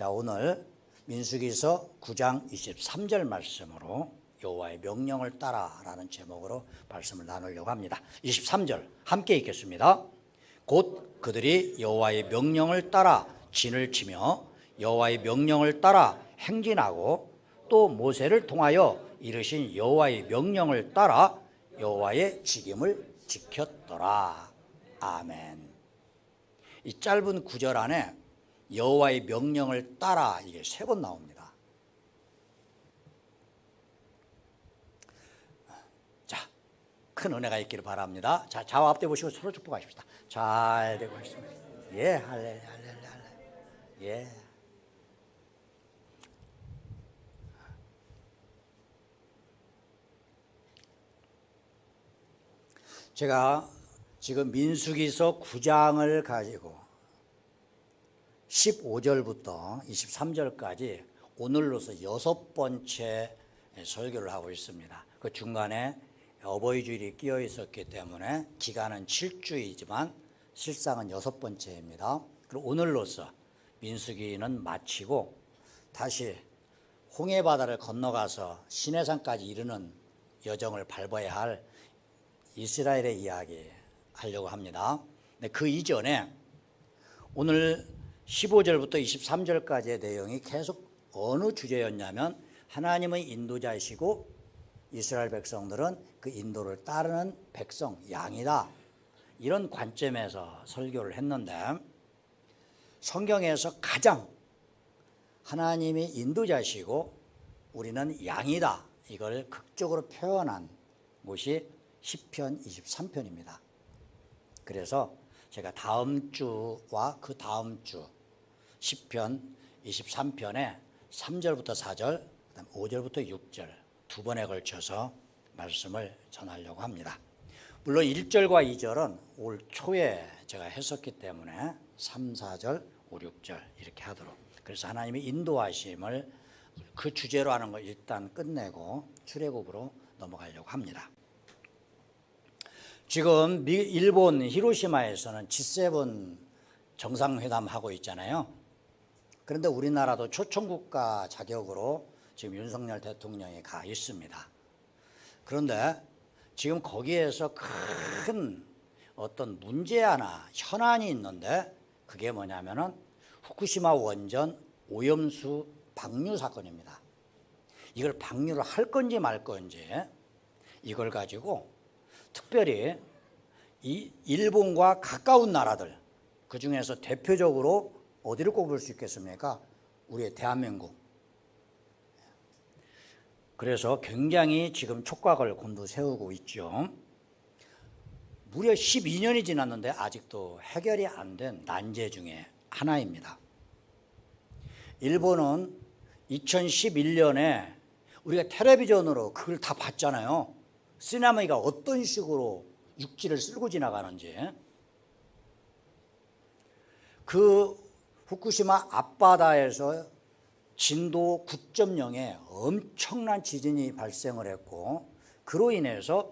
자, 오늘 민수기서 9장 23절 말씀으로 여호와의 명령을 따라라는 제목으로 말씀을 나누려고 합니다. 23절 함께 읽겠습니다. 곧 그들이 여호와의 명령을 따라 진을 치며 여호와의 명령을 따라 행진하고 또 모세를 통하여 이르신 여호와의 명령을 따라 여호와의 직임을 지켰더라. 아멘. 이 짧은 구절 안에 여호와의 명령을 따라 이게 3번 나옵니다. 자, 큰 은혜가 있기를 바랍니다. 자, 좌우 앞뒤 보시고 서로 축복하십시다. 잘 되고 있습니다. 예, 할렐루야, 할렐루야. 예. 제가 지금 민수기서 9장을 가지고 15절부터 23절까지 오늘로서 6번째 설교를 하고 있습니다. 그 중간에 어버이 주일이 끼어 있었기 때문에 기간은 7주이지만 실상은 6번째입니다. 그리고 오늘로서 민수기는 마치고 다시 홍해바다를 건너가서 시내산까지 이르는 여정을 밟아야 할 이스라엘의 이야기 하려고 합니다. 근데 그 이전에 오늘 15절부터 23절까지의 내용이 계속 어느 주제였냐면 하나님의 인도자이시고 이스라엘 백성들은 그 인도를 따르는 백성, 양이다. 이런 관점에서 설교를 했는데 성경에서 가장 하나님이 인도자이시고 우리는 양이다. 이걸 극적으로 표현한 곳이 시편 23편입니다. 그래서 제가 다음 주와 그 다음 주 시편 23편에 3절부터 4절, 그다음 5절부터 6절 두 번에 걸쳐서 말씀을 전하려고 합니다. 물론 1절과 2절은 올 초에 제가 했었기 때문에 3, 4절, 5, 6절 이렇게 하도록. 그래서 하나님의 인도하심을 그 주제로 하는 걸 일단 끝내고 출애굽으로 넘어가려고 합니다. 지금 일본 히로시마에서는 G7 정상회담 하고 있잖아요. 그런데 우리나라도 초청국가 자격으로 지금 윤석열 대통령이 가 있습니다. 그런데 지금 거기에서 큰 어떤 문제 하나, 현안이 있는데 그게 뭐냐면은 후쿠시마 원전 오염수 방류 사건입니다. 이걸 방류를 할 건지 말 건지 이걸 가지고 특별히 이 일본과 가까운 나라들, 그 중에서 대표적으로 어디를 꼽을 수 있겠습니까? 우리의 대한민국. 그래서 굉장히 지금 촉각을 곤두세우고 있죠. 무려 12년이 지났는데 아직도 해결이 안 된 난제 중에 하나입니다. 일본은 2011년에 우리가 텔레비전으로 그걸 다 봤잖아요. 쓰나미가 어떤 식으로 육지를 쓸고 지나가는지. 그 후쿠시마 앞바다에서 진도 9.0의 엄청난 지진이 발생을 했고 그로 인해서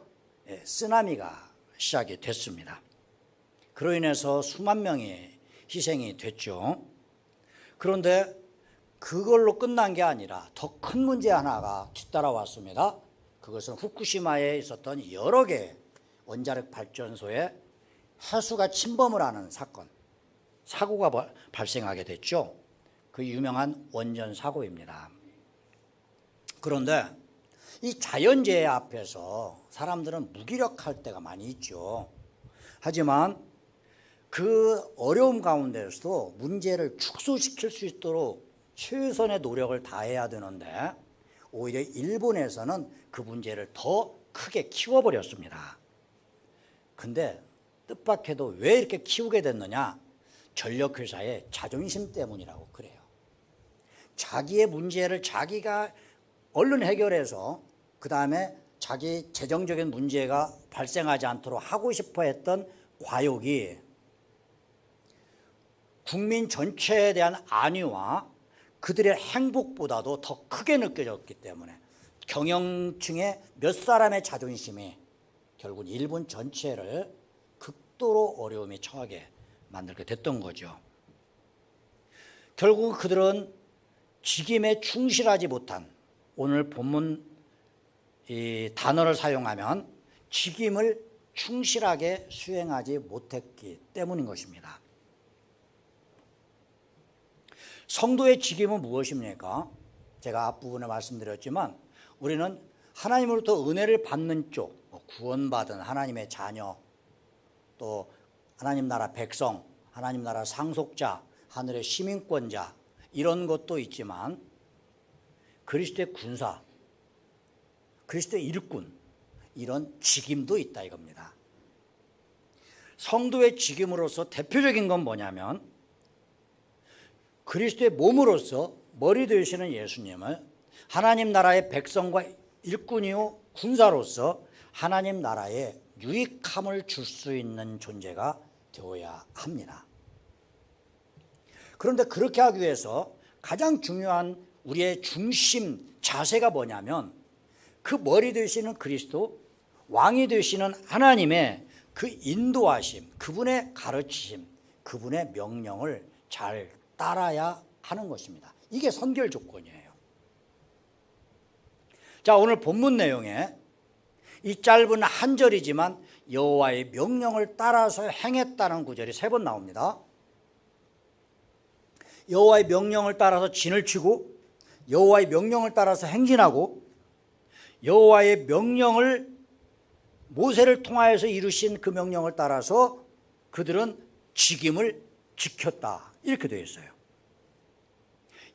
쓰나미가 시작이 됐습니다. 그로 인해서 수만 명이 희생이 됐죠. 그런데 그걸로 끝난 게 아니라 더 큰 문제 하나가 뒤따라왔습니다. 그것은 후쿠시마에 있었던 여러 개의 원자력 발전소에 해수가 침범을 하는 사고가 발생하게 됐죠. 그 유명한 원전 사고입니다. 그런데 이 자연재해 앞에서 사람들은 무기력할 때가 많이 있죠. 하지만 그 어려움 가운데서도 문제를 축소시킬 수 있도록 최선의 노력을 다해야 되는데 오히려 일본에서는 그 문제를 더 크게 키워버렸습니다. 근데 뜻밖에도 왜 이렇게 키우게 됐느냐? 전력회사의 자존심 때문이라고 그래요. 자기의 문제를 자기가 얼른 해결해서 그 다음에 자기 재정적인 문제가 발생하지 않도록 하고 싶어 했던 과욕이 국민 전체에 대한 안위와 그들의 행복보다도 더 크게 느껴졌기 때문에 경영층의 몇 사람의 자존심이 결국 일본 전체를 극도로 어려움에 처하게 만들게 됐던 거죠. 결국 그들은 직임에 충실하지 못한, 오늘 본문 이 단어를 사용하면 직임을 충실하게 수행하지 못했기 때문인 것입니다. 성도의 직임은 무엇입니까? 제가 앞부분에 말씀드렸지만 우리는 하나님으로부터 은혜를 받는 쪽, 구원받은 하나님의 자녀, 또 하나님 나라 백성, 하나님 나라 상속자, 하늘의 시민권자, 이런 것도 있지만 그리스도의 군사, 그리스도의 일꾼, 이런 직임도 있다 이겁니다. 성도의 직임으로서 대표적인 건 뭐냐면 그리스도의 몸으로서 머리 되시는 예수님을 하나님 나라의 백성과 일꾼이요 군사로서 하나님 나라에 유익함을 줄 수 있는 존재가 되어야 합니다. 그런데 그렇게 하기 위해서 가장 중요한 우리의 중심 자세가 뭐냐면 그 머리 되시는 그리스도, 왕이 되시는 하나님의 그 인도하심, 그분의 가르치심, 그분의 명령을 잘 따라야 하는 것입니다. 이게 선결 조건이에요. 자, 오늘 본문 내용에 이 짧은 한 절이지만 여호와의 명령을 따라서 행했다는 구절이 3번 나옵니다. 여호와의 명령을 따라서 진을 치고, 여호와의 명령을 따라서 행진하고, 여호와의 명령을 모세를 통하여서 이루신 그 명령을 따라서 그들은 직임을 지켰다, 이렇게 되어 있어요.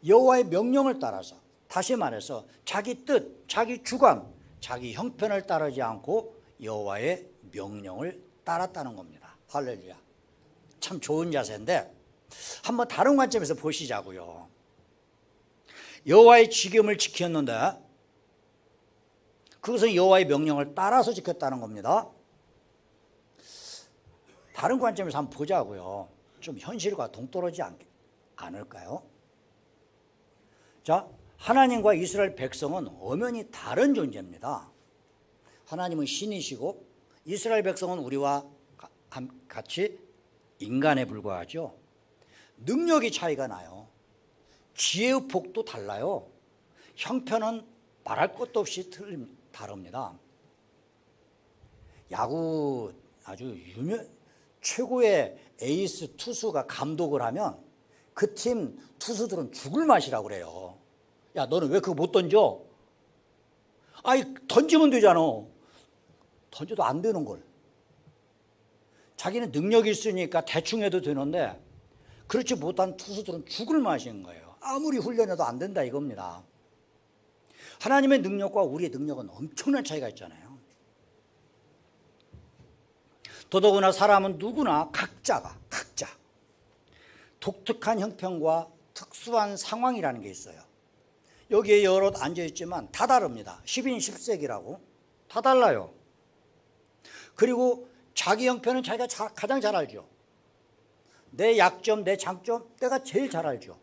여호와의 명령을 따라서, 다시 말해서 자기 뜻, 자기 주관, 자기 형편을 따르지 않고 여호와의 명령을 따랐다는 겁니다. 할렐루야. 참 좋은 자세인데 한번 다른 관점에서 보시자고요. 여호와의 직임을 지켰는데 그것은 여호와의 명령을 따라서 지켰다는 겁니다. 다른 관점에서 한번 보자고요. 좀 현실과 동떨어지지 않을까요? 자, 하나님과 이스라엘 백성은 엄연히 다른 존재입니다. 하나님은 신이시고 이스라엘 백성은 우리와 같이 인간에 불과하죠. 능력이 차이가 나요. 지혜의 폭도 달라요. 형편은 말할 것도 없이 다릅니다. 야구 아주 최고의 에이스 투수가 감독을 하면 그 팀 투수들은 죽을 맛이라고 그래요. 야, 너는 왜 그거 못 던져? 아이, 던지면 되잖아. 던져도 안 되는 걸. 자기는 능력이 있으니까 대충 해도 되는데 그렇지 못한 투수들은 죽을 맛인 거예요. 아무리 훈련해도 안 된다 이겁니다. 하나님의 능력과 우리의 능력은 엄청난 차이가 있잖아요. 더더구나 사람은 누구나 각자 독특한 형편과 특수한 상황이라는 게 있어요. 여기에 여럿 앉아있지만 다 다릅니다. 10인 10색이라고 다 달라요. 그리고 자기 형편은 자기가 가장 잘 알죠. 내 약점, 내 장점 내가 제일 잘 알죠.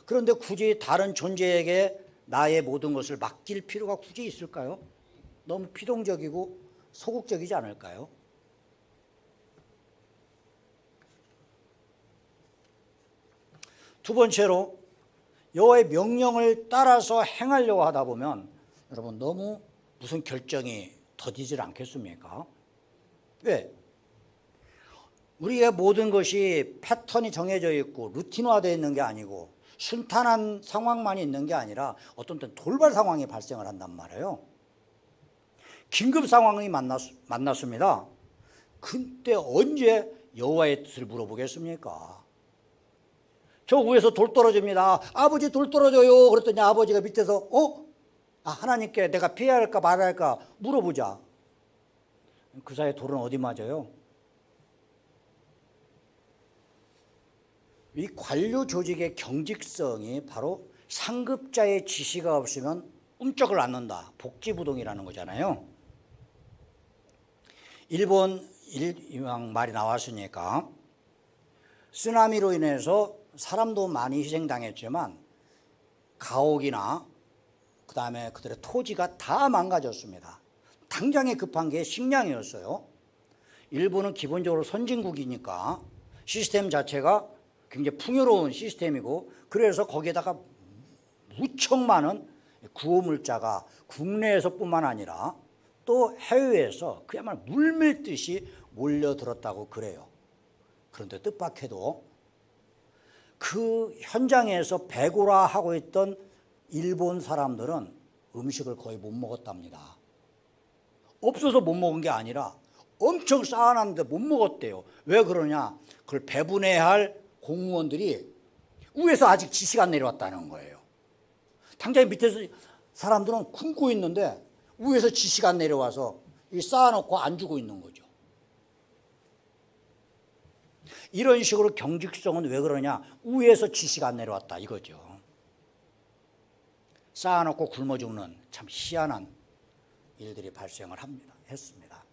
그런데 굳이 다른 존재에게 나의 모든 것을 맡길 필요가 굳이 있을까요? 너무 피동적이고 소극적이지 않을까요? 두 번째로 여호와의 명령을 따라서 행하려고 하다 보면 여러분 너무 무슨 결정이 더디질 않겠습니까? 왜? 우리의 모든 것이 패턴이 정해져 있고 루틴화되어 있는 게 아니고 순탄한 상황만 있는 게 아니라 어떤 때는 돌발 상황이 발생을 한단 말이에요. 긴급 상황이 만났습니다. 그때 언제 여호와의 뜻을 물어보겠습니까? 저 위에서 돌 떨어집니다. 아버지 돌 떨어져요. 그랬더니 아버지가 밑에서 하나님께 내가 피해야 할까 말아야 할까 물어보자. 그 사이에 돌은 어디 맞아요? 이 관료 조직의 경직성이 바로 상급자의 지시가 없으면 움쩍을 않는다. 복지부동이라는 거잖아요. 일본 이왕 말이 나왔으니까 쓰나미로 인해서 사람도 많이 희생당했지만 가옥이나 그 다음에 그들의 토지가 다 망가졌습니다. 당장에 급한 게 식량이었어요. 일본은 기본적으로 선진국이니까 시스템 자체가 굉장히 풍요로운 시스템이고, 그래서 거기에다가 무척 많은 구호물자가 국내에서뿐만 아니라 또 해외에서 그야말로 물밀듯이 몰려들었다고 그래요. 그런데 뜻밖에도 그 현장에서 배고라 하고 있던 일본 사람들은 음식을 거의 못 먹었답니다. 없어서 못 먹은 게 아니라 엄청 쌓아놨는데 못 먹었대요. 왜 그러냐? 그걸 배분해야 할 공무원들이 위에서 아직 지시가 안 내려왔다는 거예요. 당장 밑에서 사람들은 굶고 있는데 위에서 지시가 안 내려와서 쌓아놓고 안 주고 있는 거죠. 이런 식으로 경직성은 왜 그러냐? 위에서 지시가 안 내려왔다 이거죠. 쌓아놓고 굶어 죽는 참 희한한 일들이 발생을 했습니다.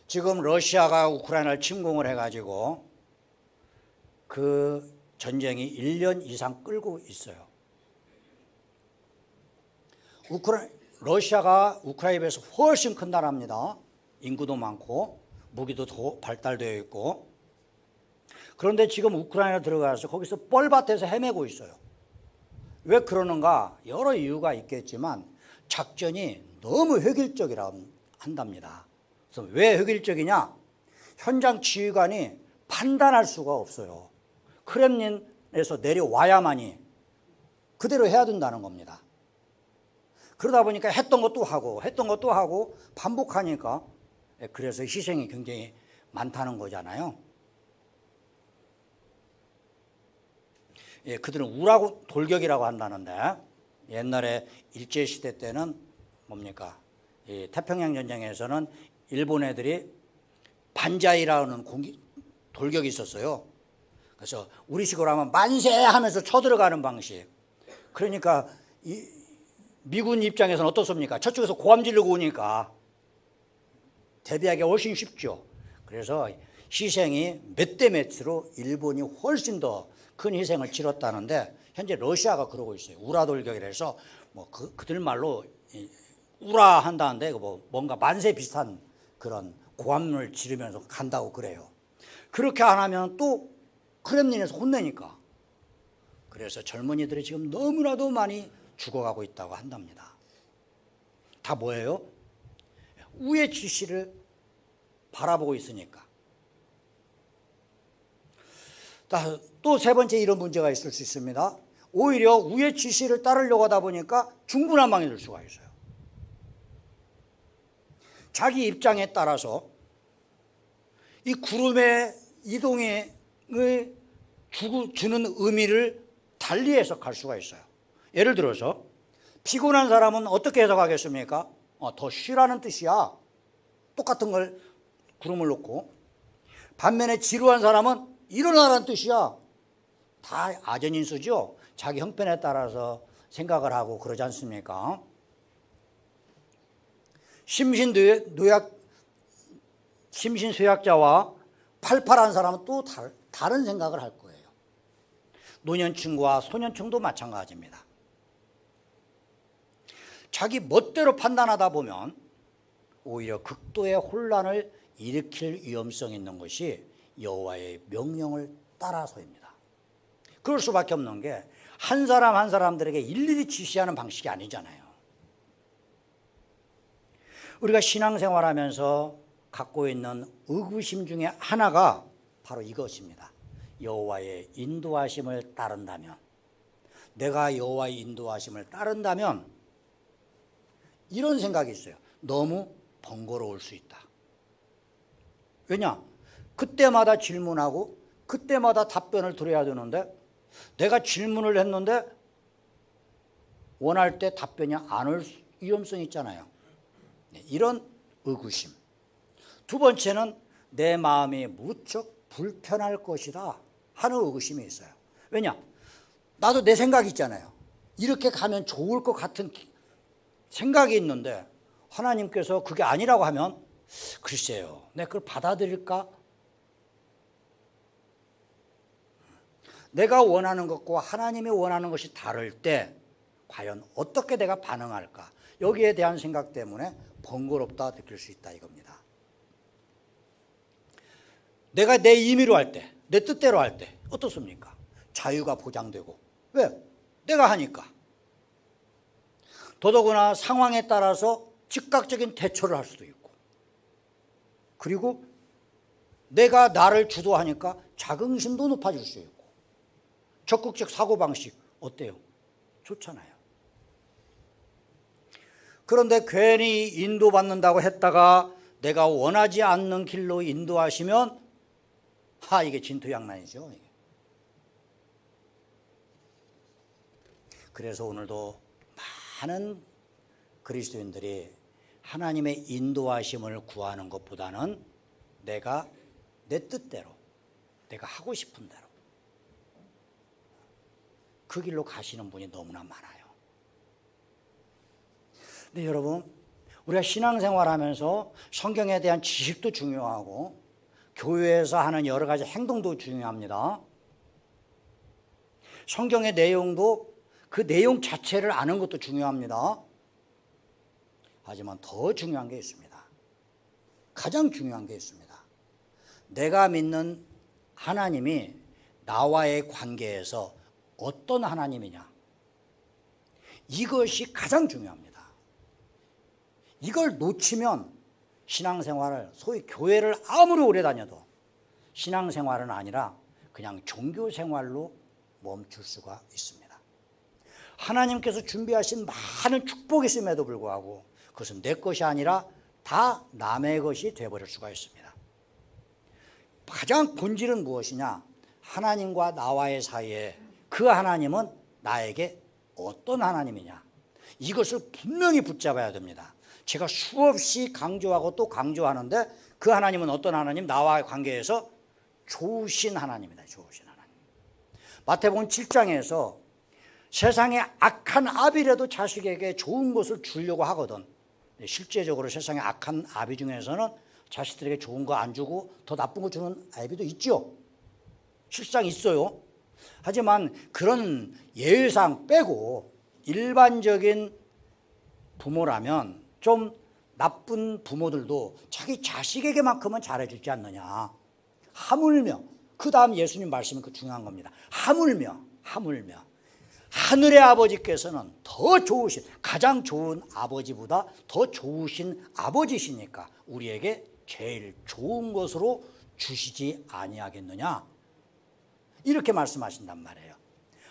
지금 러시아가 우크라이나를 침공을 해가지고 그 전쟁이 1년 이상 끌고 있어요. 러시아가 우크라이나에 비해서 훨씬 큰 나라입니다. 인구도 많고 무기도 더 발달되어 있고. 그런데 지금 우크라이나 들어가서 거기서 뻘밭에서 헤매고 있어요. 왜 그러는가? 여러 이유가 있겠지만 작전이 너무 획일적이라고 한답니다. 그래서 왜 획일적이냐? 현장 지휘관이 판단할 수가 없어요. 크렘린에서 내려와야만이 그대로 해야 된다는 겁니다. 그러다 보니까 했던 것도 하고 반복하니까 그래서 희생이 굉장히 많다는 거잖아요. 그들은 우라고 돌격이라고 한다는데 옛날에 일제시대 때는 뭡니까? 이 태평양 전쟁에서는 일본 애들이 반자이라는 돌격이 있었어요. 그래서 우리식으로 하면 만세 하면서 쳐들어가는 방식. 그러니까 미군 입장에서는 어떻습니까? 저쪽에서 고함 지르고 오니까 대비하기 훨씬 쉽죠. 그래서 희생이 몇 대 몇으로 일본이 훨씬 더 큰 희생을 치렀다는데 현재 러시아가 그러고 있어요. 우라 돌격이라서 뭐 그들 말로 우라 한다는데 뭔가 만세 비슷한 그런 고함을 지르면서 간다고 그래요. 그렇게 안 하면 또 크렘린에서 혼내니까. 그래서 젊은이들이 지금 너무나도 많이 죽어가고 있다고 한답니다. 다 뭐예요? 위의 지시를 바라보고 있으니까. 또 세 번째 이런 문제가 있을 수 있습니다. 오히려 위의 지시를 따르려고 하다 보니까 중구난방이 될 수가 있어요. 자기 입장에 따라서 이 구름의 이동에 주는 의미를 달리 해석할 수가 있어요. 예를 들어서 피곤한 사람은 어떻게 해석하겠습니까? 더 쉬라는 뜻이야. 똑같은 걸 구름을 놓고. 반면에 지루한 사람은 일어나라는 뜻이야. 다 아전인수죠. 자기 형편에 따라서 생각을 하고 그러지 않습니까? 심신쇠약자와 팔팔한 사람은 또 다른 생각을 할 거예요. 노년층과 소년층도 마찬가지입니다. 자기 멋대로 판단하다 보면 오히려 극도의 혼란을 일으킬 위험성이 있는 것이 여호와의 명령을 따라서입니다. 그럴 수밖에 없는 게 한 사람 한 사람들에게 일일이 지시하는 방식이 아니잖아요. 우리가 신앙생활하면서 갖고 있는 의구심 중에 하나가 바로 이것입니다. 여호와의 인도하심을 따른다면, 내가 여호와의 인도하심을 따른다면 이런 생각이 있어요. 너무 번거로울 수 있다. 왜냐? 그때마다 질문하고 그때마다 답변을 드려야 되는데 내가 질문을 했는데 원할 때 답변이 안 올 위험성이 있잖아요. 이런 의구심. 두 번째는 내 마음이 무척 불편할 것이다 하는 의구심이 있어요. 왜냐? 나도 내 생각이 있잖아요. 이렇게 가면 좋을 것 같은 생각이 있는데 하나님께서 그게 아니라고 하면 글쎄요, 내가 그걸 받아들일까? 내가 원하는 것과 하나님이 원하는 것이 다를 때 과연 어떻게 내가 반응할까? 여기에 대한 생각 때문에 번거롭다 느낄 수 있다 이겁니다. 내가 내 임의로 할 때, 내 뜻대로 할 때 어떻습니까? 자유가 보장되고. 왜? 내가 하니까. 더더구나 상황에 따라서 즉각적인 대처를 할 수도 있고, 그리고 내가 나를 주도하니까 자긍심도 높아질 수 있고, 적극적 사고방식 어때요? 좋잖아요. 그런데 괜히 인도받는다고 했다가 내가 원하지 않는 길로 인도하시면 이게 진토양난이죠. 그래서 오늘도 많은 그리스도인들이 하나님의 인도하심을 구하는 것보다는 내가 내 뜻대로, 내가 하고 싶은 대로 그 길로 가시는 분이 너무나 많아요. 근데 여러분, 우리가 신앙생활하면서 성경에 대한 지식도 중요하고 교회에서 하는 여러 가지 행동도 중요합니다. 성경의 내용도 그 내용 자체를 아는 것도 중요합니다. 하지만 더 중요한 게 있습니다. 가장 중요한 게 있습니다. 내가 믿는 하나님이 나와의 관계에서 어떤 하나님이냐, 이것이 가장 중요합니다. 이걸 놓치면 신앙생활을, 소위 교회를 아무리 오래 다녀도 신앙생활은 아니라 그냥 종교생활로 멈출 수가 있습니다. 하나님께서 준비하신 많은 축복이 있음에도 불구하고 그것은 내 것이 아니라 다 남의 것이 되어버릴 수가 있습니다. 가장 본질은 무엇이냐? 하나님과 나와의 사이에 그 하나님은 나에게 어떤 하나님이냐, 이것을 분명히 붙잡아야 됩니다. 제가 수없이 강조하고 또 강조하는데 그 하나님은 어떤 하나님? 나와의 관계에서 좋으신 하나님이다. 좋으신 하나님. 마태복음 7장에서 세상에 악한 아비라도 자식에게 좋은 것을 주려고 하거든. 실제적으로 세상에 악한 아비 중에서는 자식들에게 좋은 거 안 주고 더 나쁜 거 주는 아비도 있죠. 실상 있어요. 하지만 그런 예외상 빼고 일반적인 부모라면 좀 나쁜 부모들도 자기 자식에게만큼은 잘해주지 않느냐. 하물며, 그 다음 예수님 말씀이 그 중요한 겁니다. 하물며 하늘의 아버지께서는 더 좋으신, 가장 좋은 아버지보다 더 좋으신 아버지시니까 우리에게 제일 좋은 것으로 주시지 아니하겠느냐, 이렇게 말씀하신단 말이에요.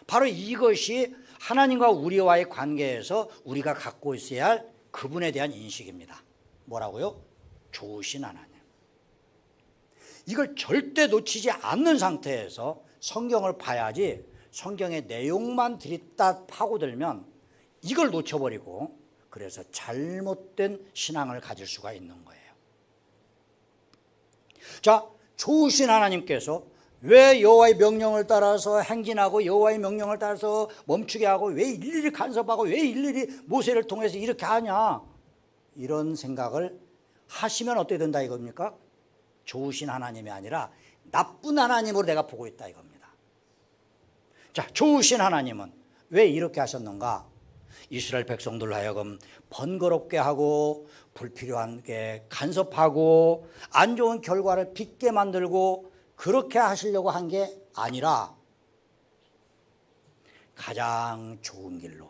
바로 이것이 하나님과 우리와의 관계에서 우리가 갖고 있어야 할 그분에 대한 인식입니다. 뭐라고요? 좋으신 하나님. 이걸 절대 놓치지 않는 상태에서 성경을 봐야지, 성경의 내용만 들이다 파고들면 이걸 놓쳐버리고 그래서 잘못된 신앙을 가질 수가 있는 거예요. 자, 좋으신 하나님께서 왜 여호와의 명령을 따라서 행진하고 여호와의 명령을 따라서 멈추게 하고 왜 일일이 간섭하고 왜 일일이 모세를 통해서 이렇게 하냐, 이런 생각을 하시면 어떻게 된다 이겁니까? 좋으신 하나님이 아니라 나쁜 하나님으로 내가 보고 있다 이겁니다. 자, 좋으신 하나님은 왜 이렇게 하셨는가? 이스라엘 백성들로 하여금 번거롭게 하고 불필요하게 간섭하고 안 좋은 결과를 빚게 만들고 그렇게 하시려고 한 게 아니라 가장 좋은 길로,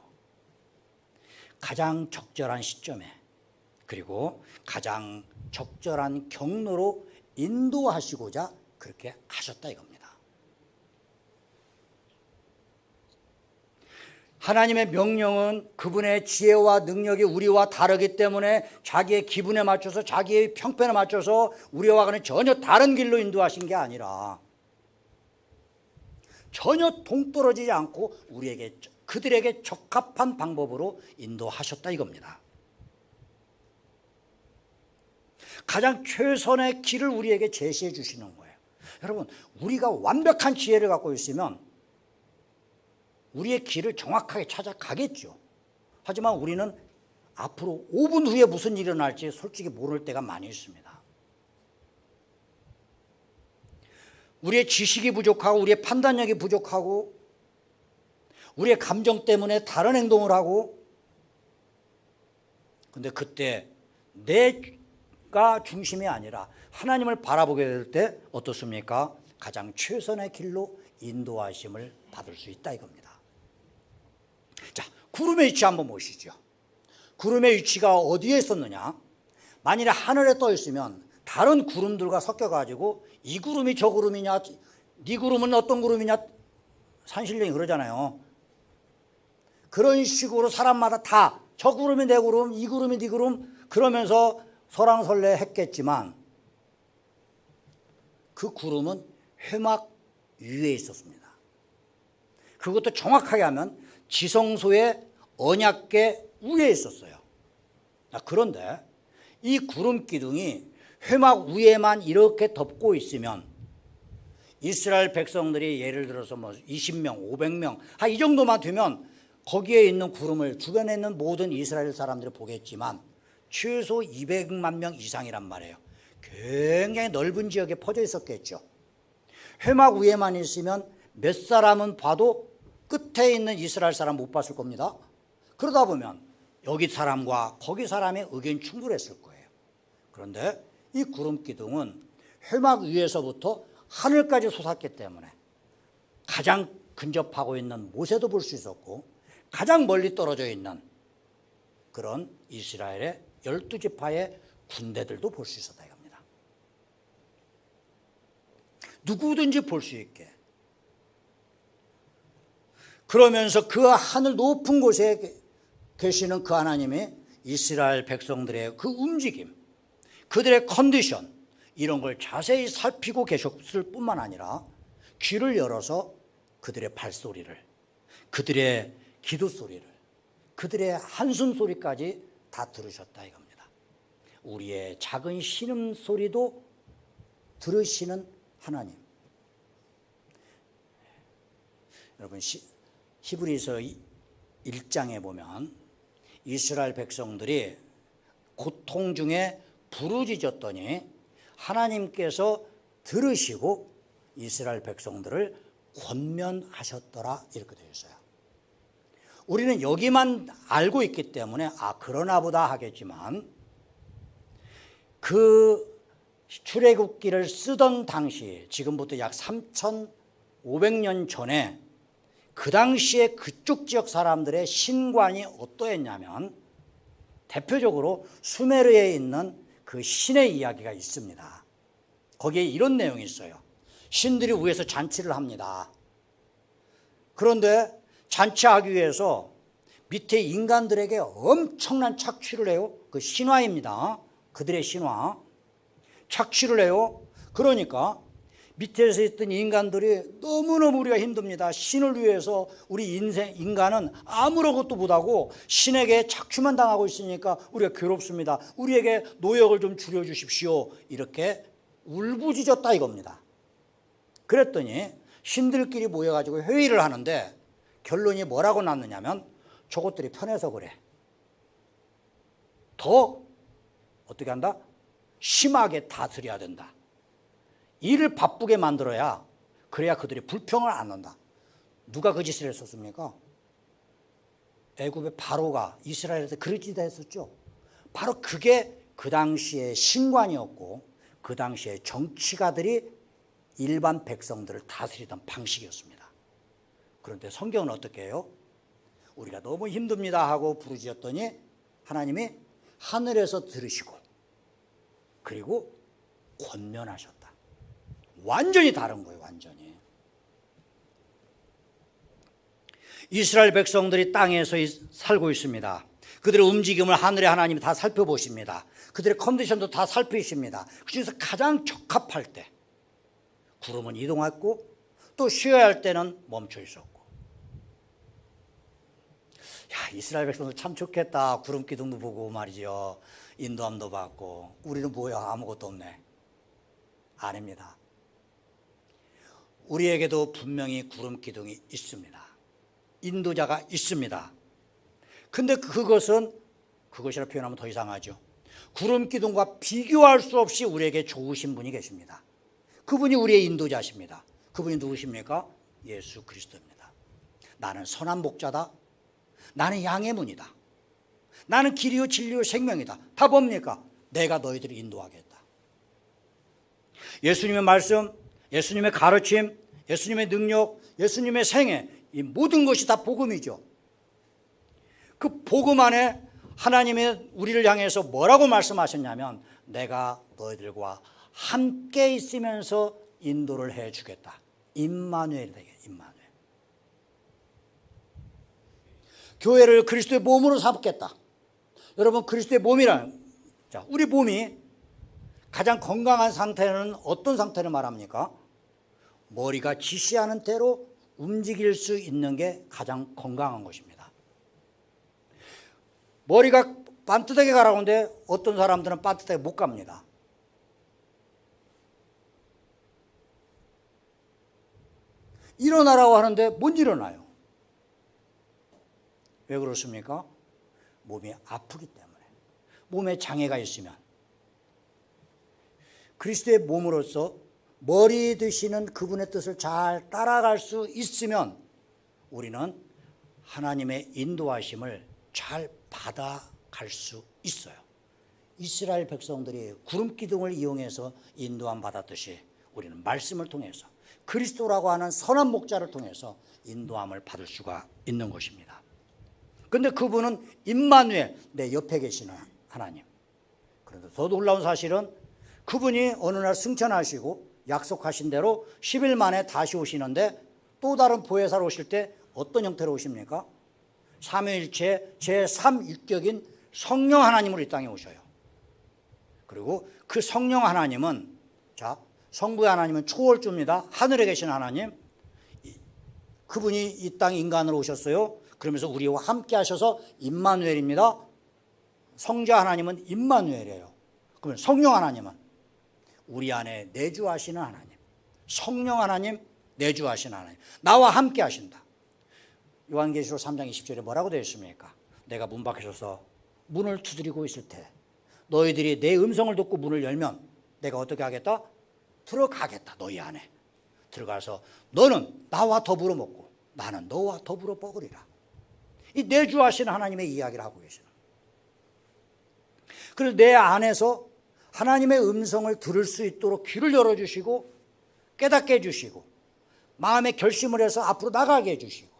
가장 적절한 시점에, 그리고 가장 적절한 경로로 인도하시고자 그렇게 하셨다 이겁니다. 하나님의 명령은 그분의 지혜와 능력이 우리와 다르기 때문에 자기의 기분에 맞춰서, 자기의 형편에 맞춰서 우리와는 전혀 다른 길로 인도하신 게 아니라 전혀 동떨어지지 않고 우리에게, 그들에게 적합한 방법으로 인도하셨다 이겁니다. 가장 최선의 길을 우리에게 제시해 주시는 거예요. 여러분, 우리가 완벽한 지혜를 갖고 있으면 우리의 길을 정확하게 찾아가겠죠. 하지만 우리는 앞으로 5분 후에 무슨 일이 일어날지 솔직히 모를 때가 많이 있습니다. 우리의 지식이 부족하고 우리의 판단력이 부족하고 우리의 감정 때문에 다른 행동을 하고, 근데 그때 내가 중심이 아니라 하나님을 바라보게 될 때 어떻습니까? 가장 최선의 길로 인도하심을 받을 수 있다 이겁니다. 자, 구름의 위치 한번 보시죠. 구름의 위치가 어디에 있었느냐? 만일에 하늘에 떠 있으면 다른 구름들과 섞여가지고 이 구름이 저 구름이냐, 네 구름은 어떤 구름이냐, 산신령이 그러잖아요. 그런 식으로 사람마다 다 저 구름이 내 구름, 이 구름이 네 구름 그러면서 설왕설래 했겠지만 그 구름은 회막 위에 있었습니다. 그것도 정확하게 하면 지성소의 언약궤 위에 있었어요. 그런데 이 구름 기둥이 회막 위에만 이렇게 덮고 있으면 이스라엘 백성들이 예를 들어서 뭐 20명, 500명 이 정도만 되면 거기에 있는 구름을 주변에 있는 모든 이스라엘 사람들이 보겠지만 최소 200만 명 이상이란 말이에요. 굉장히 넓은 지역에 퍼져 있었겠죠. 회막 위에만 있으면 몇 사람은 봐도 끝에 있는 이스라엘 사람 못 봤을 겁니다. 그러다 보면 여기 사람과 거기 사람의 의견이 충돌했을 거예요. 그런데 이 구름 기둥은 회막 위에서부터 하늘까지 솟았기 때문에 가장 근접하고 있는 모세도 볼 수 있었고 가장 멀리 떨어져 있는 그런 이스라엘의 12지파의 군대들도 볼 수 있었다 이겁니다. 누구든지 볼 수 있게. 그러면서 그 하늘 높은 곳에 계시는 그 하나님이 이스라엘 백성들의 그 움직임, 그들의 컨디션 이런 걸 자세히 살피고 계셨을 뿐만 아니라 귀를 열어서 그들의 발소리를, 그들의 기도 소리를, 그들의 한숨 소리까지 다 들으셨다 이겁니다. 우리의 작은 신음 소리도 들으시는 하나님. 여러분 히브리서 1장에 보면 이스라엘 백성들이 고통 중에 부르짖었더니 하나님께서 들으시고 이스라엘 백성들을 권면하셨더라 이렇게 되어 있어요. 우리는 여기만 알고 있기 때문에 그러나 보다 하겠지만 그 출애굽기를 쓰던 당시 지금부터 약 3,500년 전에 그 당시에 그쪽 지역 사람들의 신관이 어떠했냐면 대표적으로 수메르에 있는 그 신의 이야기가 있습니다. 거기에 이런 내용이 있어요. 신들이 위에서 잔치를 합니다. 그런데 잔치하기 위해서 밑에 인간들에게 엄청난 착취를 해요. 그 신화입니다. 그들의 신화. 착취를 해요. 그러니까 밑에서 있던 인간들이 너무너무 우리가 힘듭니다. 신을 위해서 우리 인간은 아무런 것도 못하고 신에게 착취만 당하고 있으니까 우리가 괴롭습니다. 우리에게 노역을 좀 줄여주십시오. 이렇게 울부짖었다 이겁니다. 그랬더니 신들끼리 모여가지고 회의를 하는데 결론이 뭐라고 났느냐면 저것들이 편해서 그래. 더 어떻게 한다? 심하게 다스려야 된다. 일을 바쁘게 만들어야 그래야 그들이 불평을 안 한다. 누가 그 짓을 했었습니까? 애굽의 바로가 이스라엘한테 그런 짓을 했었죠. 바로 그게 그 당시의 신관이었고 그 당시의 정치가들이 일반 백성들을 다스리던 방식이었습니다. 그런데 성경은 어떻게 해요? 우리가 너무 힘듭니다 하고 부르짖었더니 하나님이 하늘에서 들으시고 그리고 권면하셨다. 완전히 다른 거예요. 완전히. 이스라엘 백성들이 땅에서 살고 있습니다. 그들의 움직임을 하늘의 하나님이 다 살펴보십니다. 그들의 컨디션도 다 살피십니다. 그래서 가장 적합할 때 구름은 이동했고 또 쉬어야 할 때는 멈춰 있었고. 이스라엘 백성들 참 좋겠다. 구름 기둥도 보고 말이죠. 인도함도 받고. 우리는 뭐야 아무것도 없네. 아닙니다. 우리에게도 분명히 구름 기둥이 있습니다. 인도자가 있습니다. 근데 그것이라 표현하면 더 이상하죠. 구름 기둥과 비교할 수 없이 우리에게 좋으신 분이 계십니다. 그분이 우리의 인도자십니다. 그분이 누구십니까? 예수 그리스도입니다. 나는 선한 목자다. 나는 양의 문이다. 나는 길이요 진리요 생명이다. 다 뭡니까? 내가 너희들을 인도하겠다. 예수님의 말씀, 예수님의 가르침, 예수님의 능력, 예수님의 생애, 이 모든 것이 다 복음이죠. 그 복음 안에 하나님의 우리를 향해서 뭐라고 말씀하셨냐면 내가 너희들과 함께 있으면서 인도를 해 주겠다. 임마누엘이다. 임마누엘. 교회를 그리스도의 몸으로 삼겠다. 여러분 그리스도의 몸이란 자, 우리 몸이 가장 건강한 상태는 어떤 상태를 말합니까? 머리가 지시하는 대로 움직일 수 있는 게 가장 건강한 것입니다. 머리가 반듯하게 가라고 하는데 어떤 사람들은 반듯하게 못 갑니다. 일어나라고 하는데 못 일어나요. 왜 그렇습니까? 몸이 아프기 때문에. 몸에 장애가 있으면. 그리스도의 몸으로서 머리 되시는 그분의 뜻을 잘 따라갈 수 있으면 우리는 하나님의 인도하심을 잘 받아갈 수 있어요. 이스라엘 백성들이 구름 기둥을 이용해서 인도함 받았듯이 우리는 말씀을 통해서 그리스도라고 하는 선한 목자를 통해서 인도함을 받을 수가 있는 것입니다. 그런데 그분은 임마누엘, 내 옆에 계시는 하나님. 그런데 더 놀라운 사실은 그분이 어느 날 승천하시고 약속하신 대로 10일 만에 다시 오시는데 또 다른 보혜사로 오실 때 어떤 형태로 오십니까? 삼위일체 제3육격인 성령 하나님으로 이 땅에 오셔요. 그리고 그 성령 하나님은 자 성부의 하나님은 초월주입니다. 하늘에 계신 하나님. 그분이 이 땅 인간으로 오셨어요. 그러면서 우리와 함께 하셔서 임마누엘입니다. 성자 하나님은 임마누엘이에요. 그러면 성령 하나님은 우리 안에 내주하시는 하나님. 성령 하나님, 내주하시는 하나님. 나와 함께 하신다. 요한계시록 3장 20절에 뭐라고 되어 있습니까? 내가 문 밖에 서서 문을 두드리고 있을 때 너희들이 내 음성을 듣고 문을 열면 내가 어떻게 하겠다? 들어가겠다. 너희 안에 들어가서 너는 나와 더불어 먹고 나는 너와 더불어 먹으리라. 이 내주하시는 하나님의 이야기를 하고 계시는. 그래서 내 안에서 하나님의 음성을 들을 수 있도록 귀를 열어주시고 깨닫게 해주시고 마음의 결심을 해서 앞으로 나가게 해주시고.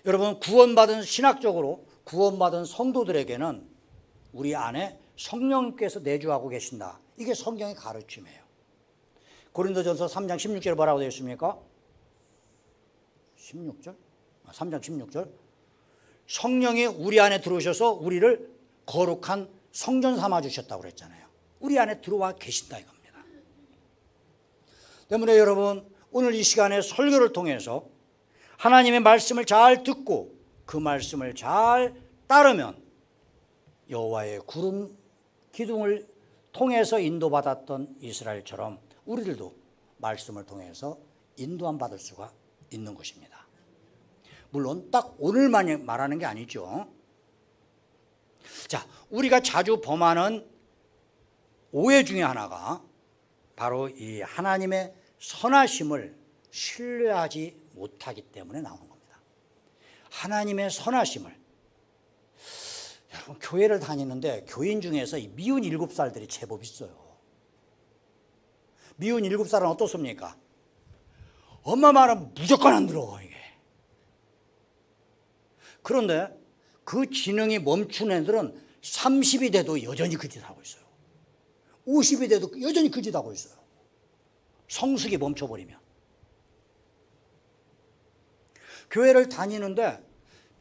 여러분 구원받은 신학적으로 구원받은 성도들에게는 우리 안에 성령님께서 내주하고 계신다. 이게 성경의 가르침이에요. 고린도전서 3장 16절에 뭐라고 되어 있습니까? 16절? 3장 16절. 성령이 우리 안에 들어오셔서 우리를 거룩한 성전 삼아 주셨다고 그랬잖아요. 우리 안에 들어와 계신다 이겁니다. 때문에 여러분 오늘 이 시간에 설교를 통해서 하나님의 말씀을 잘 듣고 그 말씀을 잘 따르면 여호와의 구름 기둥을 통해서 인도받았던 이스라엘처럼 우리들도 말씀을 통해서 인도함 받을 수가 있는 것입니다. 물론 딱 오늘만 말하는 게 아니죠. 자, 우리가 자주 범하는 오해 중에 하나가 바로 이 하나님의 선하심을 신뢰하지 못하기 때문에 나오는 겁니다. 하나님의 선하심을. 여러분 교회를 다니는데 교인 중에서 미운 7살들이 제법 있어요. 미운 7살은 어떻습니까? 엄마 말은 무조건 안 들어 이게. 그런데 그 지능이 멈춘 애들은 30이 돼도 여전히 그 짓 하고 있어요. 50이 돼도 여전히 그 짓 하고 있어요. 성숙이 멈춰버리면. 교회를 다니는데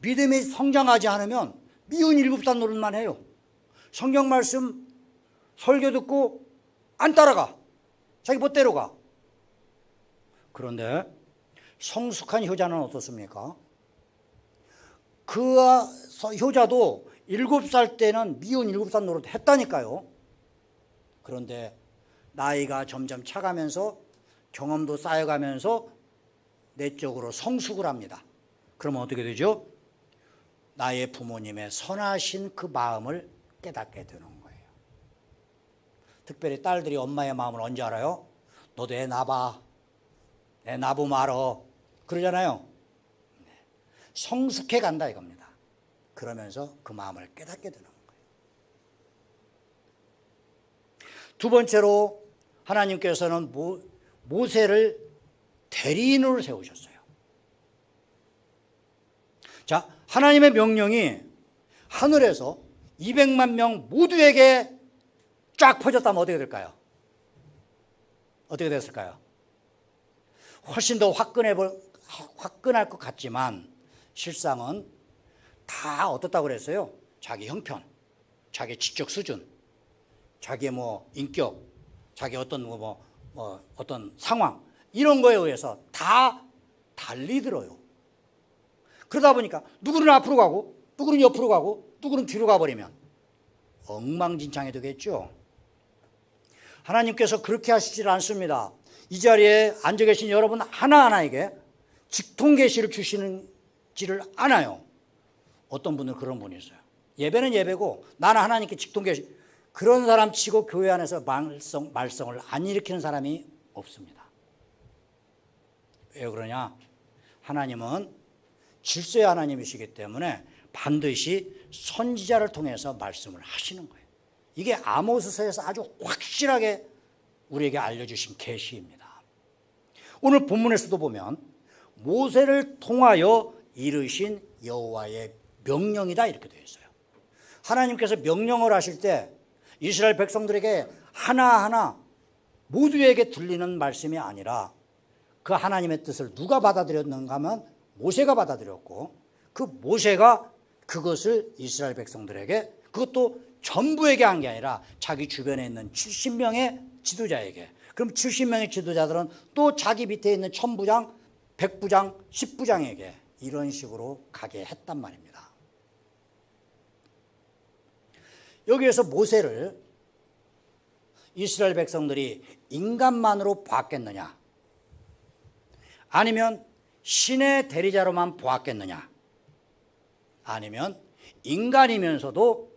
믿음이 성장하지 않으면 미운 7살 노릇만 해요. 성경 말씀 설교 듣고 안 따라가. 자기 멋대로 가. 그런데 성숙한 효자는 어떻습니까? 그 효자도 7살 때는 미운 7살 노릇 했다니까요. 그런데 나이가 점점 차가면서 경험도 쌓여가면서 내적으로 성숙을 합니다. 그러면 어떻게 되죠? 나의 부모님의 선하신 그 마음을 깨닫게 되는 거예요. 특별히 딸들이 엄마의 마음을 언제 알아요? 너도 애 낳아봐. 애 낳고 말어. 그러잖아요. 성숙해 간다 이겁니다. 그러면서 그 마음을 깨닫게 되는 거예요. 두 번째로 하나님께서는 모세를 대리인으로 세우셨어요. 자, 하나님의 명령이 하늘에서 200만 명 모두에게 쫙 퍼졌다면 어떻게 될까요? 어떻게 됐을까요? 훨씬 더 화끈할 것 같지만 실상은 다 어떻다고 그랬어요? 자기 형편, 자기 지적 수준, 자기의 인격, 자기 어떤 어떤 상황 이런 거에 의해서 다 달리 들어요. 그러다 보니까 누구는 앞으로 가고 누구는 옆으로 가고 누구는 뒤로 가버리면 엉망진창이 되겠죠. 하나님께서 그렇게 하시질 않습니다. 이 자리에 앉아 계신 여러분 하나하나에게 직통계시를 주시지를 않아요. 어떤 분은 그런 분이 있어요. 예배는 예배고 나는 하나님께 직통계시, 그런 사람 치고 교회 안에서 말썽을 안 일으키는 사람이 없습니다. 왜 그러냐? 하나님은 질서의 하나님이시기 때문에 반드시 선지자를 통해서 말씀을 하시는 거예요. 이게 아모스서에서 아주 확실하게 우리에게 알려주신 계시입니다. 오늘 본문에서도 보면 모세를 통하여 이르신 여호와의 명령이다 이렇게 되어 있어요. 하나님께서 명령을 하실 때 이스라엘 백성들에게 하나하나 모두에게 들리는 말씀이 아니라 그 하나님의 뜻을 누가 받아들였는가 하면 모세가 받아들였고, 그 모세가 그것을 이스라엘 백성들에게, 그것도 전부에게 한 게 아니라 자기 주변에 있는 70명의 지도자에게, 그럼 70명의 지도자들은 또 자기 밑에 있는 1000부장, 100부장, 10부장에게 이런 식으로 가게 했단 말입니다. 여기에서 모세를 이스라엘 백성들이 인간만으로 보았겠느냐, 아니면 신의 대리자로만 보았겠느냐, 아니면 인간이면서도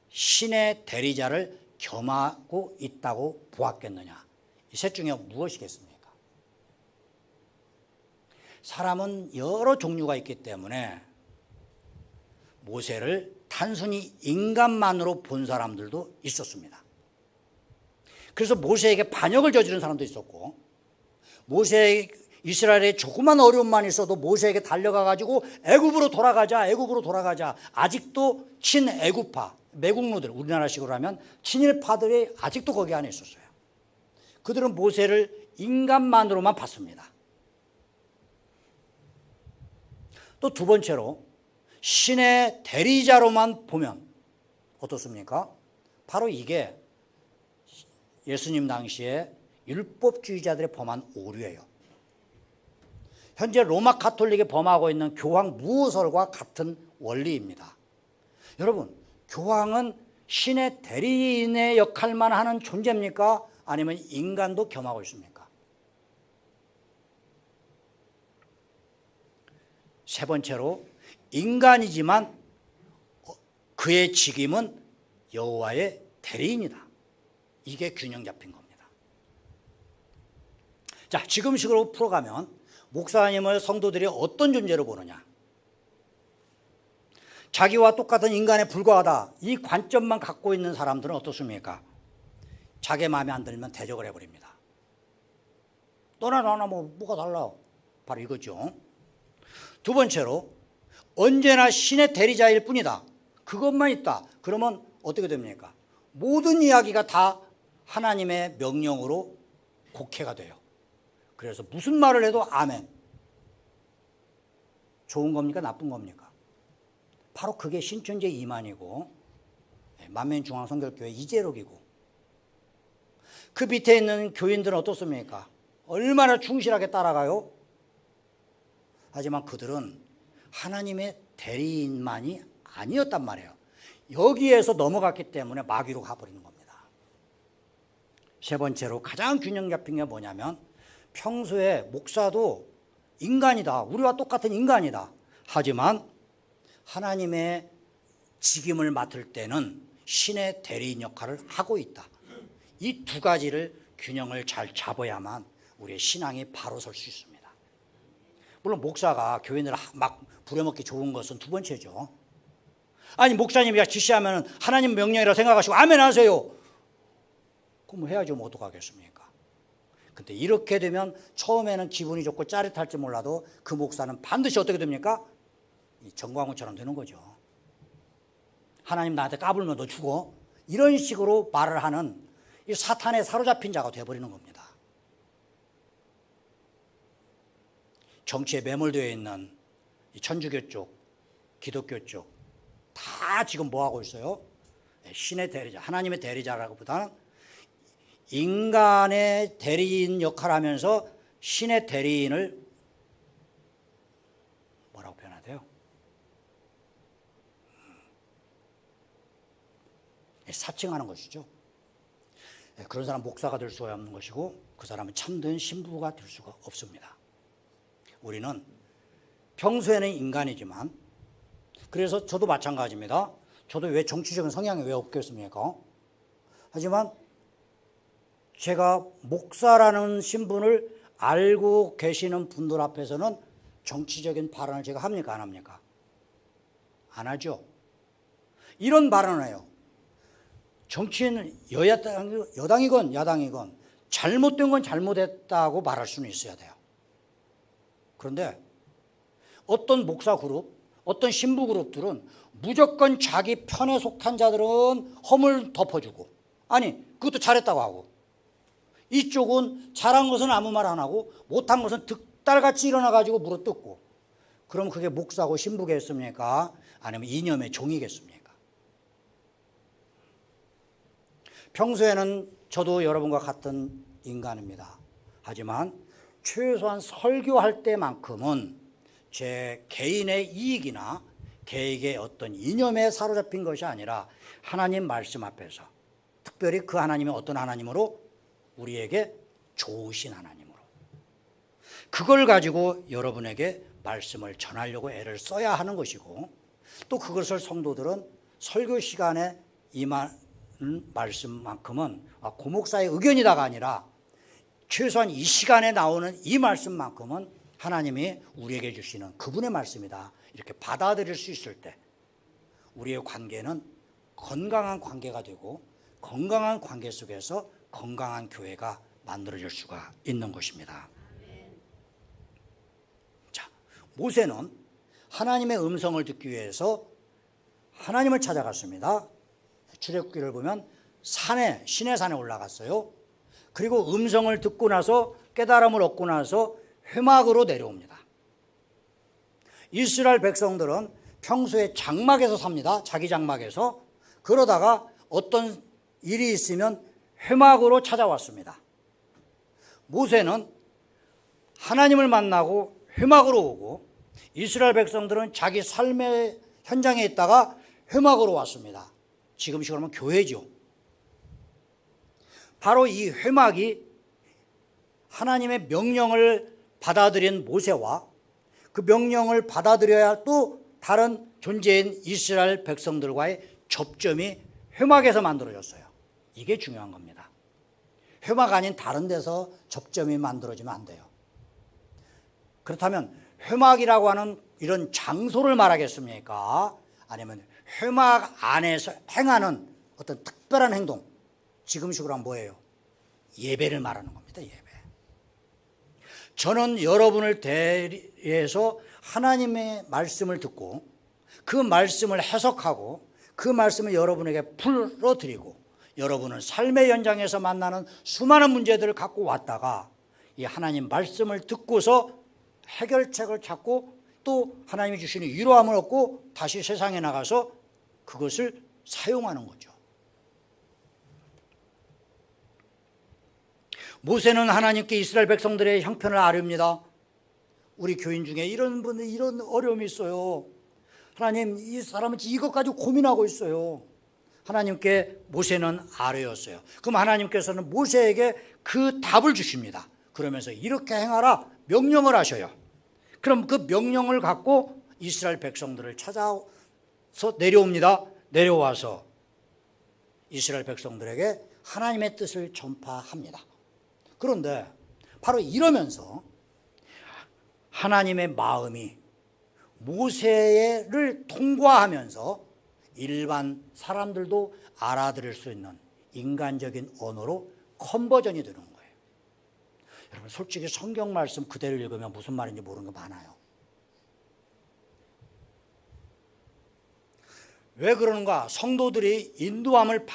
신의 대리자를 겸하고 있다고 보았겠느냐, 이 셋 중에 무엇이겠습니까? 사람은 여러 종류가 있기 때문에 모세를 단순히 인간만으로 본 사람들도 있었습니다. 그래서 모세에게 반역을 저지른 사람도 있었고, 이스라엘에 조그만 어려움만 있어도 모세에게 달려가 가지고 애굽으로 돌아가자. 아직도 친애굽파, 매국노들, 우리나라식으로 하면 친일파들이 아직도 거기 안에 있었어요. 그들은 모세를 인간만으로만 봤습니다. 또 두 번째로 신의 대리자로만 보면 어떻습니까? 바로 이게 예수님 당시에 율법주의자들의 범한 오류예요. 현재 로마 가톨릭이 범하고 있는 교황 무호설과 같은 원리입니다. 여러분, 교황은 신의 대리인의 역할만 하는 존재입니까? 아니면 인간도 겸하고 있습니까? 세 번째로 인간이지만 그의 직임은 여호와의 대리인이다. 이게 균형 잡힌 겁니다. 자, 지금식으로 풀어가면 목사님을 성도들이 어떤 존재로 보느냐, 자기와 똑같은 인간에 불과하다, 이 관점만 갖고 있는 사람들은 어떻습니까? 자기 마음에 안 들면 대적을 해버립니다. 너나 나나 뭐가 달라, 바로 이거죠. 두 번째로 언제나 신의 대리자일 뿐이다, 그것만 있다, 그러면 어떻게 됩니까? 모든 이야기가 다 하나님의 명령으로 곡해가 돼요. 그래서 무슨 말을 해도 아멘. 좋은 겁니까? 나쁜 겁니까? 바로 그게 신천지 이만이고 만면중앙성결교회 이재록이고, 그 밑에 있는 교인들은 어떻습니까? 얼마나 충실하게 따라가요? 하지만 그들은 하나님의 대리인만이 아니었단 말이에요. 여기에서 넘어갔기 때문에 마귀로 가버리는 겁니다. 세 번째로 가장 균형 잡힌 게 뭐냐면, 평소에 목사도 인간이다, 우리와 똑같은 인간이다, 하지만 하나님의 직임을 맡을 때는 신의 대리인 역할을 하고 있다. 이 두 가지를 균형을 잘 잡아야만 우리의 신앙이 바로 설 수 있습니다. 물론 목사가 교인을 막 부려먹기 좋은 것은 두 번째죠. 아니 목사님이 지시하면 하나님 명령이라고 생각하시고 아멘 하세요. 그럼 해야지 뭐 어떡하겠습니까? 근데 이렇게 되면 처음에는 기분이 좋고 짜릿할지 몰라도 그 목사는 반드시 어떻게 됩니까? 정광훈처럼 되는 거죠. 하나님 나한테 까불면 너 죽어. 이런 식으로 말을 하는 이 사탄에 사로잡힌 자가 되어버리는 겁니다. 정치에 매몰되어 있는 이 천주교 쪽, 기독교 쪽 다 지금 뭐 하고 있어요? 신의 대리자, 하나님의 대리자라기보다는 인간의 대리인 역할을 하면서 신의 대리인을 뭐라고 표현하대요? 사칭하는 것이죠. 그런 사람 목사가 될 수가 없는 것이고 그 사람은 참된 신부가 될 수가 없습니다. 우리는 평소에는 인간이지만, 그래서 저도 마찬가지입니다. 저도 왜 정치적인 성향이 왜 없겠습니까? 하지만 제가 목사라는 신분을 알고 계시는 분들 앞에서는 정치적인 발언을 제가 합니까? 안 합니까? 안 하죠. 이런 발언을 해요. 정치인은 여당이건 야당이건 잘못된 건 잘못했다고 말할 수는 있어야 돼요. 그런데 어떤 목사 그룹, 어떤 신부 그룹들은 무조건 자기 편에 속한 자들은 허물 덮어주고, 아니 그것도 잘했다고 하고, 이쪽은 잘한 것은 아무 말 안 하고 못한 것은 득달같이 일어나가지고 물어뜯고, 그럼 그게 목사고 신부겠습니까? 아니면 이념의 종이겠습니까? 평소에는 저도 여러분과 같은 인간입니다. 하지만 최소한 설교할 때만큼은 제 개인의 이익이나 개인의 어떤 이념에 사로잡힌 것이 아니라 하나님 말씀 앞에서, 특별히 그 하나님이 어떤 하나님으로? 우리에게 좋으신 하나님으로, 그걸 가지고 여러분에게 말씀을 전하려고 애를 써야 하는 것이고, 또 그것을 성도들은 설교 시간에 임하는 말씀만큼은 고 목사의 의견이다가 아니라 최소한 이 시간에 나오는 이 말씀만큼은 하나님이 우리에게 주시는 그분의 말씀이다, 이렇게 받아들일 수 있을 때 우리의 관계는 건강한 관계가 되고, 건강한 관계 속에서 건강한 교회가 만들어질 수가 있는 것입니다. 자, 모세는 하나님의 음성을 듣기 위해서 하나님을 찾아갔습니다. 출애굽기를 보면 신의 산에 올라갔어요. 그리고 음성을 듣고 나서 깨달음을 얻고 나서 회막으로 내려옵니다. 이스라엘 백성들은 평소에 장막에서 삽니다. 자기 장막에서. 그러다가 어떤 일이 있으면 회막으로 찾아왔습니다. 모세는 하나님을 만나고 회막으로 오고, 이스라엘 백성들은 자기 삶의 현장에 있다가 회막으로 왔습니다. 지금식으로 하면 교회죠. 바로 이 회막이 하나님의 명령을 받아들인 모세와 그 명령을 받아들여야 또 다른 존재인 이스라엘 백성들과의 접점이 회막에서 만들어졌어요. 이게 중요한 겁니다. 회막 아닌 다른 데서 접점이 만들어지면 안 돼요. 그렇다면 회막이라고 하는 이런 장소를 말하겠습니까? 아니면 회막 안에서 행하는 어떤 특별한 행동, 지금식으로 하면 뭐예요? 예배를 말하는 겁니다. 예배. 저는 여러분을 대리해서 하나님의 말씀을 듣고 그 말씀을 해석하고 그 말씀을 여러분에게 풀어드리고, 여러분은 삶의 현장에서 만나는 수많은 문제들을 갖고 왔다가 이 하나님 말씀을 듣고서 해결책을 찾고 또 하나님이 주시는 위로함을 얻고 다시 세상에 나가서 그것을 사용하는 거죠. 모세는 하나님께 이스라엘 백성들의 형편을 아뢰입니다. 우리 교인 중에 이런 분들 이런 어려움이 있어요. 하나님, 이 사람은 이것 가지고 고민하고 있어요. 하나님께 모세는 아뢰었어요. 그럼 하나님께서는 모세에게 그 답을 주십니다. 그러면서 이렇게 행하라 명령을 하셔요. 그럼 그 명령을 갖고 이스라엘 백성들을 찾아서 내려옵니다. 내려와서 이스라엘 백성들에게 하나님의 뜻을 전파합니다. 그런데 바로 이러면서 하나님의 마음이 모세를 통과하면서 일반 사람들도 알아들을 수 있는 인간적인 언어로 컨버전이 되는 거예요. 여러분 솔직히 성경 말씀 그대로 읽으면 무슨 말인지 모르는 거 많아요. 왜 그러는가? 성도들이 인도함을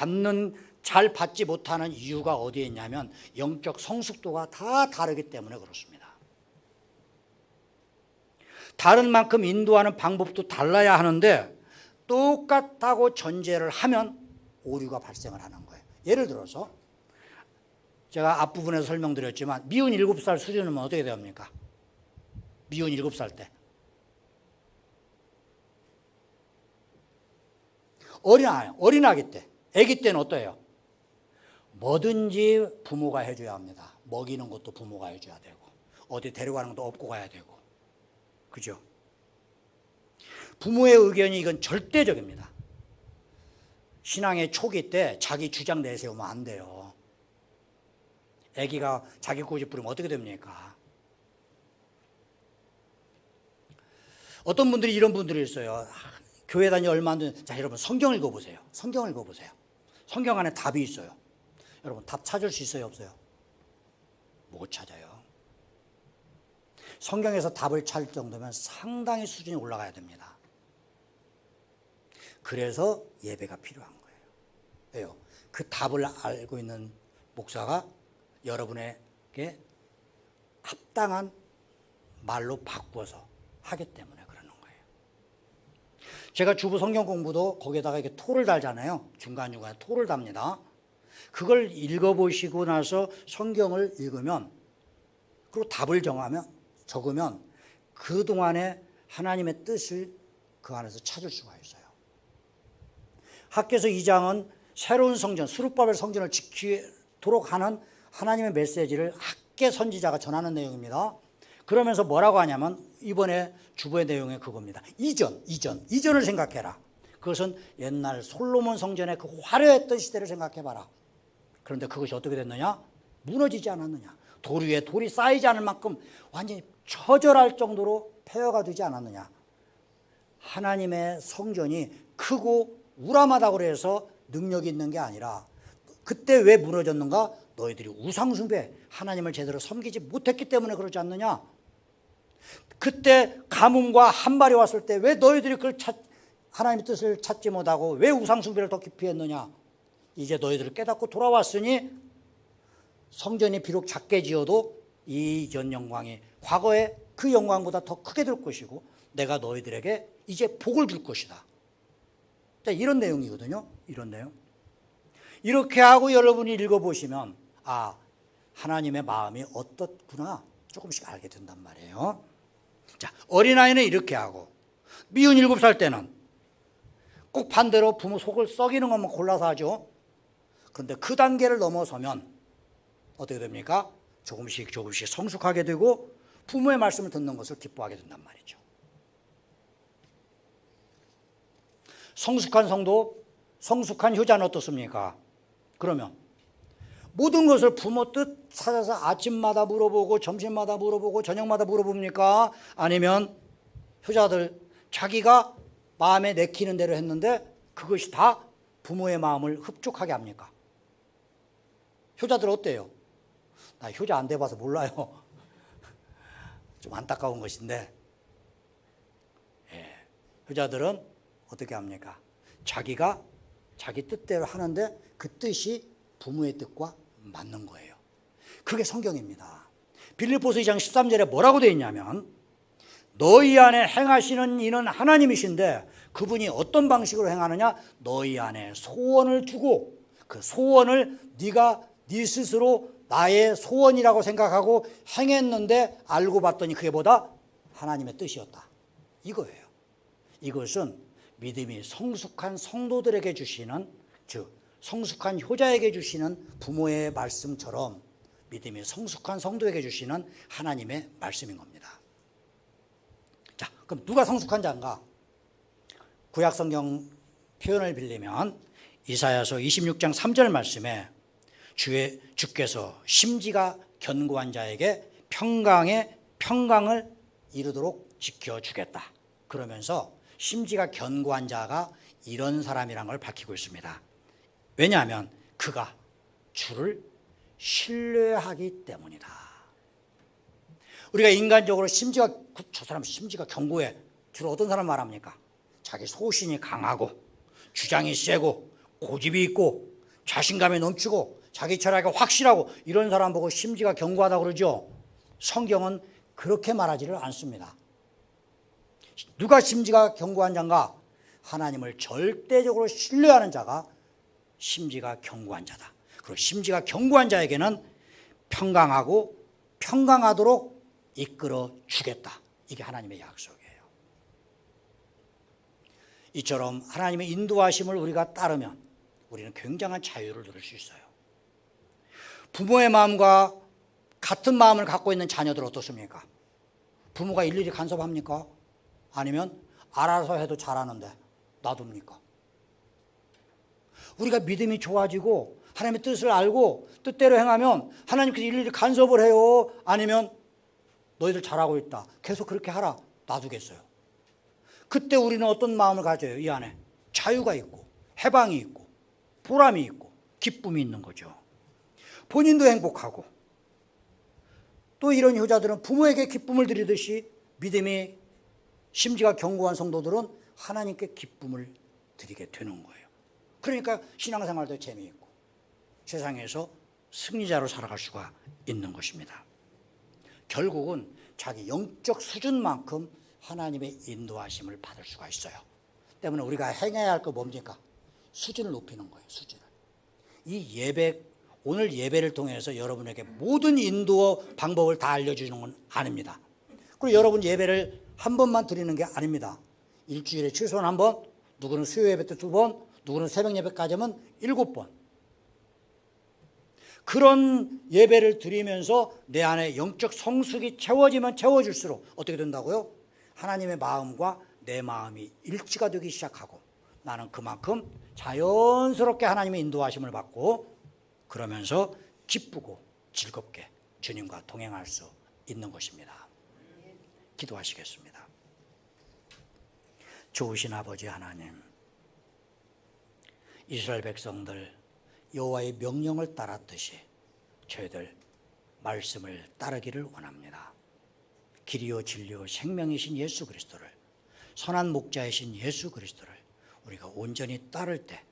잘 받지 못하는 이유가 어디에 있냐면 영적 성숙도가 다 다르기 때문에 그렇습니다. 다른 만큼 인도하는 방법도 달라야 하는데 똑같다고 전제를 하면 오류가 발생을 하는 거예요. 예를 들어서 제가 앞부분에서 설명드렸지만 미운 7살 수준이면 어떻게 됩니까? 미운 7살 때. 어린아기 때, 아기 때는 어때요? 뭐든지 부모가 해줘야 합니다. 먹이는 것도 부모가 해줘야 되고 어디 데려가는 것도 업고 가야 되고, 그죠? 부모의 의견이 이건 절대적입니다. 신앙의 초기 때 자기 주장 내세우면 안 돼요. 아기가 자기 고집 부리면 어떻게 됩니까? 어떤 분들이 이런 분들이 있어요. 교회 다니 얼마 안 된, 자 여러분 성경 읽어보세요. 성경 읽어보세요. 성경 안에 답이 있어요. 여러분 답 찾을 수 있어요, 없어요? 못 찾아요. 성경에서 답을 찾을 정도면 상당히 수준이 올라가야 됩니다. 그래서 예배가 필요한 거예요. 왜요? 그 답을 알고 있는 목사가 여러분에게 합당한 말로 바꾸어서 하기 때문에 그러는 거예요. 제가 주부 성경 공부도 거기에다가 이렇게 토를 달잖아요. 중간중간에 토를 답니다. 그걸 읽어보시고 나서 성경을 읽으면, 그리고 답을 적으면 그동안에 하나님의 뜻을 그 안에서 찾을 수가 있어요. 학개서 2장은 새로운 성전, 스룹바벨 성전을 지키도록 하는 하나님의 메시지를 학개 선지자가 전하는 내용입니다. 그러면서 뭐라고 하냐면 이번에 주보의 내용이 그겁니다. 이전을 생각해라. 그것은 옛날 솔로몬 성전의 그 화려했던 시대를 생각해봐라. 그런데 그것이 어떻게 됐느냐? 무너지지 않았느냐? 돌 위에 돌이 쌓이지 않을 만큼 완전히 처절할 정도로 폐허가 되지 않았느냐? 하나님의 성전이 크고 우람하다고 해서 능력이 있는 게 아니라, 그때 왜 무너졌는가? 너희들이 우상숭배, 하나님을 제대로 섬기지 못했기 때문에 그러지 않느냐? 그때 가뭄과 한발이 왔을 때 왜 너희들이 하나님의 뜻을 찾지 못하고 왜 우상숭배를 더 깊이 했느냐? 이제 너희들을 깨닫고 돌아왔으니 성전이 비록 작게 지어도 이 전 영광이 과거에 그 영광보다 더 크게 될 것이고 내가 너희들에게 이제 복을 줄 것이다. 이런 내용이거든요. 이런 내용. 이렇게 하고 여러분이 읽어보시면 하나님의 마음이 어떻구나 조금씩 알게 된단 말이에요. 자, 어린아이는 이렇게 하고 미운 7살 때는 꼭 반대로 부모 속을 썩이는 것만 골라서 하죠. 그런데 그 단계를 넘어서면 어떻게 됩니까? 조금씩 성숙하게 되고 부모의 말씀을 듣는 것을 기뻐하게 된단 말이죠. 성숙한 성도, 성숙한 효자는 어떻습니까? 그러면 모든 것을 부모 뜻 찾아서 아침마다 물어보고 점심마다 물어보고 저녁마다 물어봅니까? 아니면 효자들 자기가 마음에 내키는 대로 했는데 그것이 다 부모의 마음을 흡족하게 합니까? 효자들 어때요? 나 효자 안 돼봐서 몰라요. 좀 안타까운 것인데, 효자들은 어떻게 합니까? 자기가 자기 뜻대로 하는데 그 뜻이 부모의 뜻과 맞는 거예요. 그게 성경입니다. 빌립보서 2장 13절에 뭐라고 되어 있냐면 너희 안에 행하시는 이는 하나님이신데 그분이 어떤 방식으로 행하느냐? 너희 안에 소원을 두고 그 소원을 네가 네 스스로 나의 소원이라고 생각하고 행했는데 알고 봤더니 그게 뭐다? 하나님의 뜻이었다. 이거예요. 이것은 믿음이 성숙한 성도들에게 주시는, 즉 성숙한 효자에게 주시는 부모의 말씀처럼 믿음이 성숙한 성도에게 주시는 하나님의 말씀인 겁니다. 자, 그럼 누가 성숙한 자인가? 구약 성경 표현을 빌리면 이사야서 26장 3절 말씀에 주께서 심지가 견고한 자에게 평강을 이루도록 지켜주겠다. 그러면서 심지가 견고한 자가 이런 사람이라는 걸 밝히고 있습니다. 왜냐하면 그가 주를 신뢰하기 때문이다. 우리가 인간적으로 저 사람 심지가 견고해. 주로 어떤 사람 말합니까? 자기 소신이 강하고 주장이 세고 고집이 있고 자신감이 넘치고 자기 철학이 확실하고 이런 사람 보고 심지가 견고하다고 그러죠. 성경은 그렇게 말하지를 않습니다. 누가 심지가 견고한 자인가? 하나님을 절대적으로 신뢰하는 자가 심지가 견고한 자다. 그리고 심지가 견고한 자에게는 평강하고 평강하도록 이끌어 주겠다. 이게 하나님의 약속이에요. 이처럼 하나님의 인도하심을 우리가 따르면 우리는 굉장한 자유를 누릴 수 있어요. 부모의 마음과 같은 마음을 갖고 있는 자녀들 어떻습니까? 부모가 일일이 간섭합니까? 아니면 알아서 해도 잘하는데 놔둡니까? 우리가 믿음이 좋아지고 하나님의 뜻을 알고 뜻대로 행하면 하나님께서 일일이 간섭을 해요? 아니면 너희들 잘하고 있다, 계속 그렇게 하라, 놔두겠어요? 그때 우리는 어떤 마음을 가져요? 이 안에 자유가 있고 해방이 있고 보람이 있고 기쁨이 있는 거죠. 본인도 행복하고 또 이런 효자들은 부모에게 기쁨을 드리듯이 믿음이 심지가 견고한 성도들은 하나님께 기쁨을 드리게 되는 거예요. 그러니까 신앙생활도 재미있고 세상에서 승리자로 살아갈 수가 있는 것입니다. 결국은 자기 영적 수준만큼 하나님의 인도하심을 받을 수가 있어요. 때문에 우리가 행해야 할 거 뭡니까? 수준을 높이는 거예요. 수준을. 이 예배, 오늘 예배를 통해서 여러분에게 모든 인도 방법을 다 알려주는 건 아닙니다. 그리고 여러분 예배를 한 번만 드리는 게 아닙니다. 일주일에 최소한 한 번, 누구는 수요 예배 때 2번, 누구는 새벽 예배까지 하면 7번. 그런 예배를 드리면서 내 안에 영적 성숙이 채워지면 채워질수록 어떻게 된다고요? 하나님의 마음과 내 마음이 일치가 되기 시작하고 나는 그만큼 자연스럽게 하나님의 인도하심을 받고 그러면서 기쁘고 즐겁게 주님과 동행할 수 있는 것입니다. 기도하시겠습니다. 좋으신 아버지 하나님, 이스라엘 백성들 여호와의 명령을 따랐듯이 저희들 말씀을 따르기를 원합니다. 길이요 진리요 생명이신 예수 그리스도를, 선한 목자이신 예수 그리스도를 우리가 온전히 따를 때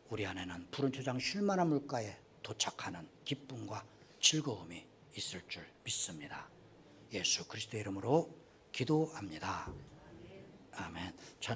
우리 안에는 푸른 초장 쉴만한 물가에 도착하는 기쁨과 즐거움이 있을 줄 믿습니다. 예수 그리스도의 이름으로 기도합니다. 아멘.